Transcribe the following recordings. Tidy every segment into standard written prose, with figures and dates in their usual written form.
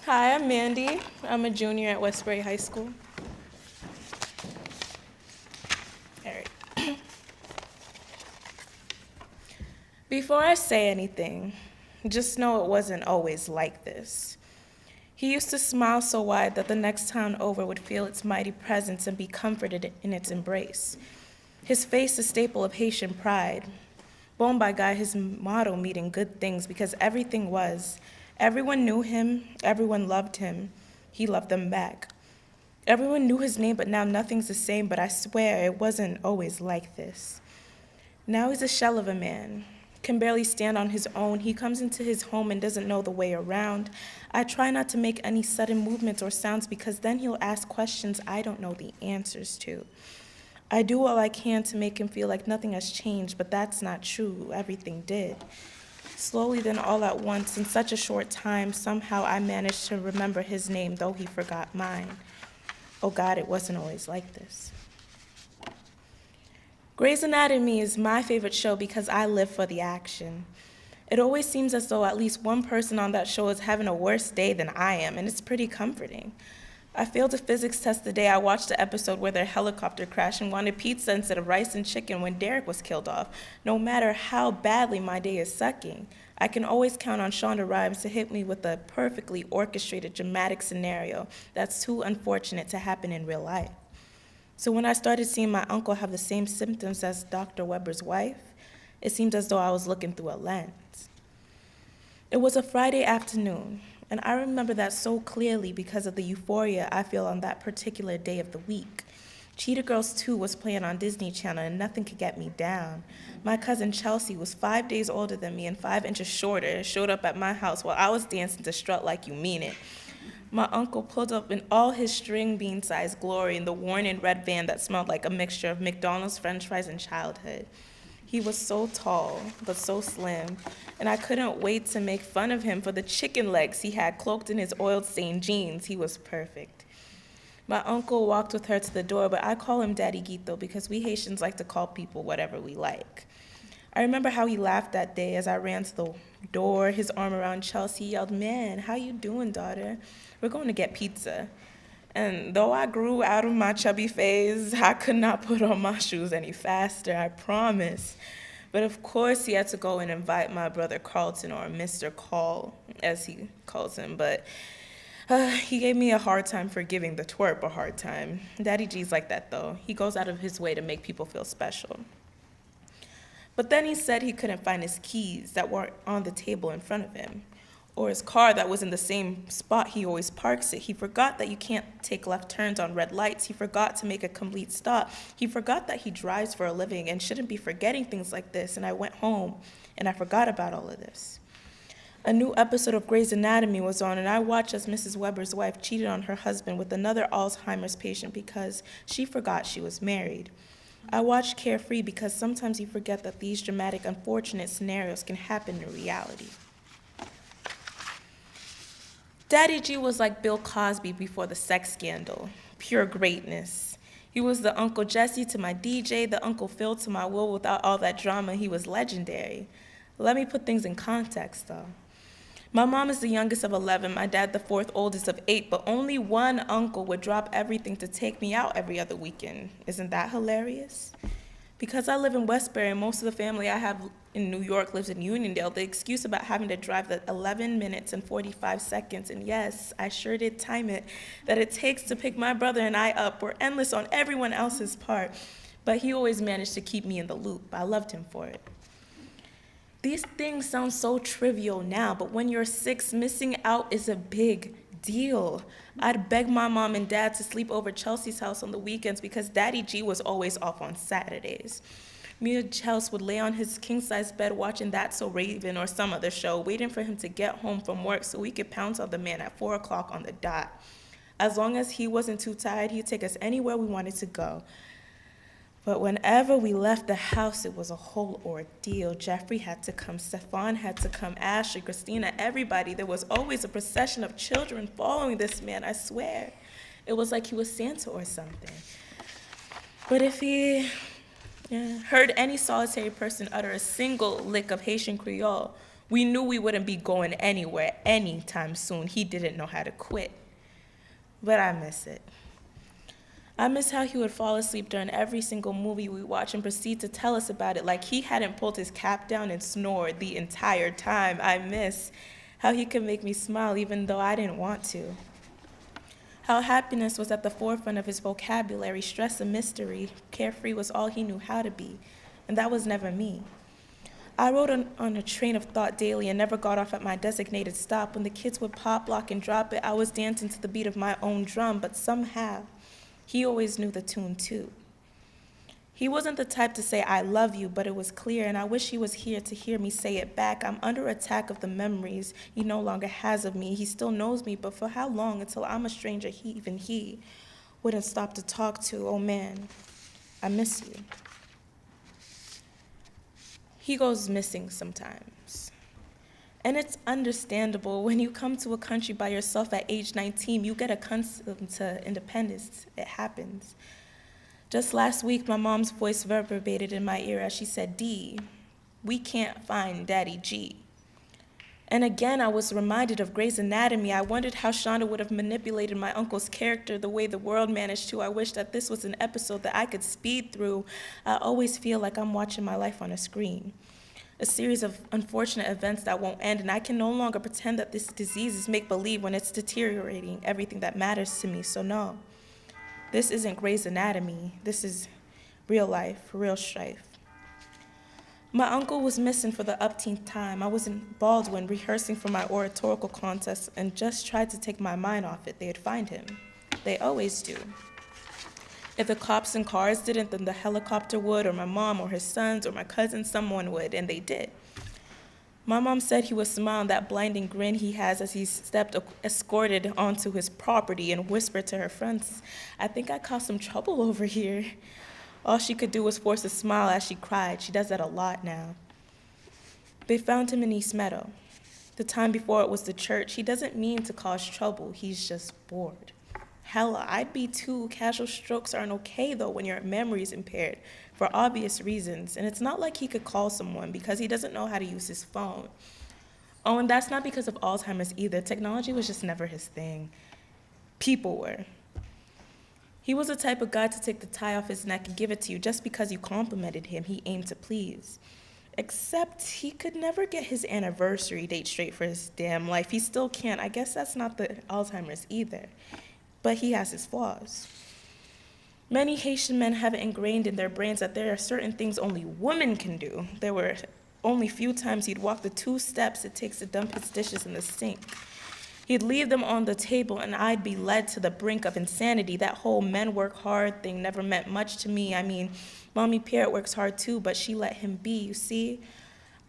Hi, I'm Mandy. I'm a junior at Westbury High School. All right. Before I say anything, just know it wasn't always like this. He used to smile so wide that the next town over would feel its mighty presence and be comforted in its embrace. His face a staple of Haitian pride. Born by God, his motto meaning good things because everything was. Everyone knew him, everyone loved him. He loved them back. Everyone knew his name, but now nothing's the same, but I swear it wasn't always like this. Now he's a shell of a man, can barely stand on his own. He comes into his home and doesn't know the way around. I try not to make any sudden movements or sounds because then he'll ask questions I don't know the answers to. I do all I can to make him feel like nothing has changed, but that's not true. Everything did. Slowly, then all at once, in such a short time, somehow I managed to remember his name, though he forgot mine. Oh God, it wasn't always like this. Grey's Anatomy is my favorite show because I live for the action. It always seems as though at least one person on that show is having a worse day than I am, and it's pretty comforting. I failed a physics test the day I watched the episode where their helicopter crashed and wanted pizza instead of rice and chicken when Derek was killed off. No matter how badly my day is sucking, I can always count on Shonda Rhimes to hit me with a perfectly orchestrated dramatic scenario that's too unfortunate to happen in real life. So when I started seeing my uncle have the same symptoms as Dr. Weber's wife, it seemed as though I was looking through a lens. It was a Friday afternoon, and I remember that so clearly because of the euphoria I feel on that particular day of the week. Cheetah Girls 2 was playing on Disney Channel and nothing could get me down. My cousin Chelsea was 5 days older than me and 5 inches shorter and showed up at my house while I was dancing to Strut Like You Mean It. My uncle pulled up in all his string bean-sized glory in the worn in red van that smelled like a mixture of McDonald's french fries and childhood. He was so tall, but so slim, and I couldn't wait to make fun of him for the chicken legs he had cloaked in his oil-stained jeans. He was perfect. My uncle walked with her to the door, but I call him Daddy Guito because we Haitians like to call people whatever we like. I remember how he laughed that day as I ran to the door, his arm around Chelsea, yelled, "Man, how you doing, daughter? We're going to get pizza." And though I grew out of my chubby phase, I could not put on my shoes any faster, I promise. But of course, he had to go and invite my brother Carlton, or Mr. Call, as he calls him. But he gave me a hard time for giving the twerp a hard time. Daddy G's like that, though. He goes out of his way to make people feel special. But then he said he couldn't find his keys that were on the table in front of him, or his car that was in the same spot he always parks it. He forgot that you can't take left turns on red lights. He forgot to make a complete stop. He forgot that he drives for a living and shouldn't be forgetting things like this. And I went home and I forgot about all of this. A new episode of Grey's Anatomy was on, and I watched as Mrs. Weber's wife cheated on her husband with another Alzheimer's patient because she forgot she was married. I watched carefree because sometimes you forget that these dramatic, unfortunate scenarios can happen in reality. Daddy G was like Bill Cosby before the sex scandal, pure greatness. He was the Uncle Jesse to my DJ, the Uncle Phil to my Will. Without all that drama, he was legendary. Let me put things in context, though. My mom is the youngest of 11, my dad the fourth oldest of 8, but only one uncle would drop everything to take me out every other weekend. Isn't that hilarious? Because I live in Westbury and most of the family I have in New York lives in Uniondale, the excuse about having to drive the 11 minutes and 45 seconds, and yes, I sure did time it, that it takes to pick my brother and I up were endless on everyone else's part, but he always managed to keep me in the loop. I loved him for it. These things sound so trivial now, but when you're 6, missing out is a big deal. I'd beg my mom and dad to sleep over Chelsea's house on the weekends because Daddy G was always off on Saturdays. Me and Chelsea would lay on his king-size bed watching That's So Raven or some other show, waiting for him to get home from work so we could pounce on the man at 4 o'clock on the dot. As long as he wasn't too tired, he'd take us anywhere we wanted to go. But whenever we left the house, it was a whole ordeal. Jeffrey had to come, Stefan had to come, Ashley, Christina, everybody. There was always a procession of children following this man, I swear. It was like he was Santa or something. But if he heard any solitary person utter a single lick of Haitian Creole, We knew we wouldn't be going anywhere anytime soon. He didn't know how to quit. But I miss it. I miss how he would fall asleep during every single movie we watch and proceed to tell us about it like he hadn't pulled his cap down and snored the entire time. I miss how he could make me smile even though I didn't want to. How happiness was at the forefront of his vocabulary, stress a mystery, carefree was all he knew how to be, and that was never me. I rode on a train of thought daily and never got off at my designated stop. When the kids would pop, lock, and drop it, I was dancing to the beat of my own drum, but somehow, he always knew the tune too. He wasn't the type to say, I love you, but it was clear, and I wish he was here to hear me say it back. I'm under attack of the memories he no longer has of me. He still knows me, but for how long until I'm a stranger even he wouldn't stop to talk to? Oh man, I miss you. He goes missing sometimes. And it's understandable. When you come to a country by yourself at age 19, you get accustomed to independence. It happens. Just last week, my mom's voice reverberated in my ear as she said, D, we can't find Daddy G. And again, I was reminded of Grey's Anatomy. I wondered how Shonda would have manipulated my uncle's character the way the world managed to. I wish that this was an episode that I could speed through. I always feel like I'm watching my life on a screen. A series of unfortunate events that won't end, and I can no longer pretend that this disease is make-believe when it's deteriorating everything that matters to me. So no, this isn't Grey's Anatomy. This is real life, real strife. My uncle was missing for the upteenth time. I was in Baldwin rehearsing for my oratorical contest and just tried to take my mind off it. They'd find him. They always do. If the cops and cars didn't, then the helicopter would, or my mom, or his sons, or my cousin, someone would, and they did. My mom said he was smiling that blinding grin he has as he stepped escorted onto his property and whispered to her friends, I think I caused some trouble over here. All she could do was force a smile as she cried. She does that a lot now. They found him in East Meadow. The time before it was the church. He doesn't mean to cause trouble. He's just bored. Hell, I'd be too. Casual strokes aren't okay, though, when your memory is impaired for obvious reasons. And it's not like he could call someone because he doesn't know how to use his phone. Oh, and that's not because of Alzheimer's either. Technology was just never his thing. People were. He was the type of guy to take the tie off his neck and give it to you just because you complimented him. He aimed to please. Except he could never get his anniversary date straight for his damn life. He still can't. I guess that's not the Alzheimer's either. But he has his flaws. Many Haitian men have it ingrained in their brains that there are certain things only women can do. There were only few times he'd walk the 2 steps it takes to dump his dishes in the sink. He'd leave them on the table, and I'd be led to the brink of insanity. That whole men work hard thing never meant much to me. I mean, Mommy Parrot works hard too, but she let him be, you see?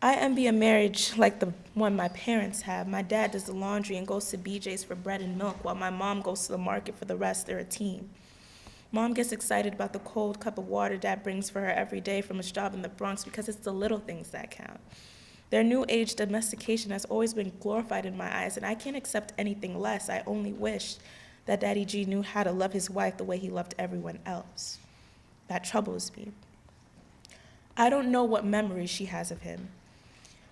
I envy a marriage like the one my parents have. My dad does the laundry and goes to BJ's for bread and milk, while my mom goes to the market for the rest. They're a team. Mom gets excited about the cold cup of water Dad brings for her every day from his job in the Bronx because it's the little things that count. Their new age domestication has always been glorified in my eyes, and I can't accept anything less. I only wish that Daddy G knew how to love his wife the way he loved everyone else. That troubles me. I don't know what memories she has of him.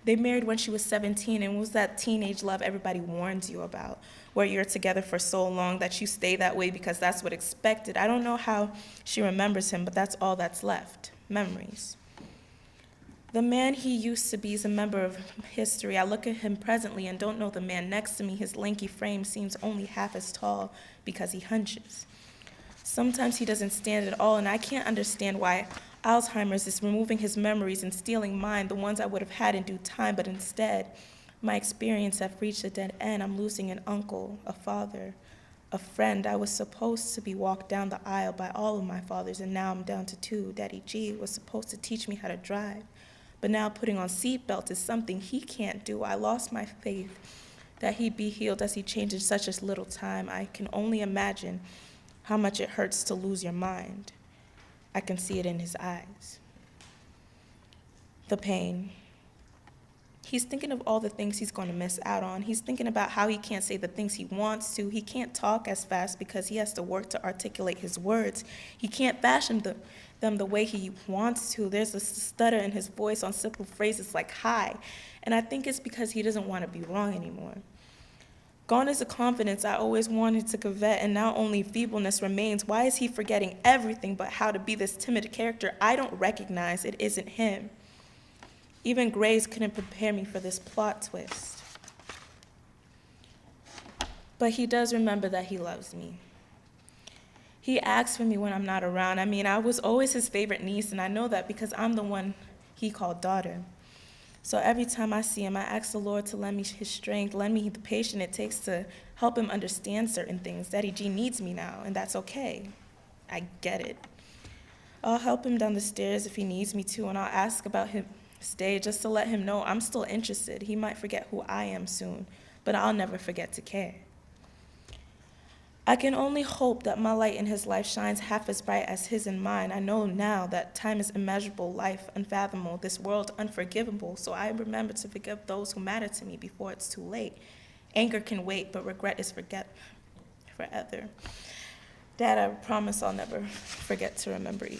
They married when she was 17, and it was that teenage love everybody warns you about, where you're together for so long that you stay that way because that's what expected. I don't know how she remembers him, but that's all that's left, memories. The man he used to be is a member of history. I look at him presently and don't know the man next to me. His lanky frame seems only half as tall because he hunches. Sometimes he doesn't stand at all, and I can't understand why Alzheimer's is removing his memories and stealing mine, the ones I would have had in due time, but instead, my experience have reached a dead end. I'm losing an uncle, a father, a friend. I was supposed to be walked down the aisle by all of my fathers, and now I'm down to 2. Daddy G was supposed to teach me how to drive. But now putting on seatbelts is something he can't do. I lost my faith that he'd be healed as he changed in such a little time. I can only imagine how much it hurts to lose your mind. I can see it in his eyes. The pain. He's thinking of all the things he's going to miss out on. He's thinking about how he can't say the things he wants to. He can't talk as fast because he has to work to articulate his words. He can't fashion them the way he wants to. There's a stutter in his voice on simple phrases like hi. And I think it's because he doesn't want to be wrong anymore. Gone is the confidence I always wanted to covet, and now only feebleness remains. Why is he forgetting everything but how to be this timid character I don't recognize? It isn't him. Even Grays couldn't prepare me for this plot twist. But he does remember that he loves me. He asks for me when I'm not around. I mean, I was always his favorite niece, and I know that because I'm the one he called daughter. So every time I see him, I ask the Lord to lend me his strength, lend me the patience it takes to help him understand certain things. Daddy G needs me now, and that's okay. I get it. I'll help him down the stairs if he needs me to, and I'll ask about his day just to let him know I'm still interested. He might forget who I am soon, but I'll never forget to care. I can only hope that my light in his life shines half as bright as his in mine. I know now that time is immeasurable, life unfathomable, this world unforgivable, so I remember to forgive those who matter to me before it's too late. Anger can wait, but regret is forget forever. Dad, I promise I'll never forget to remember you.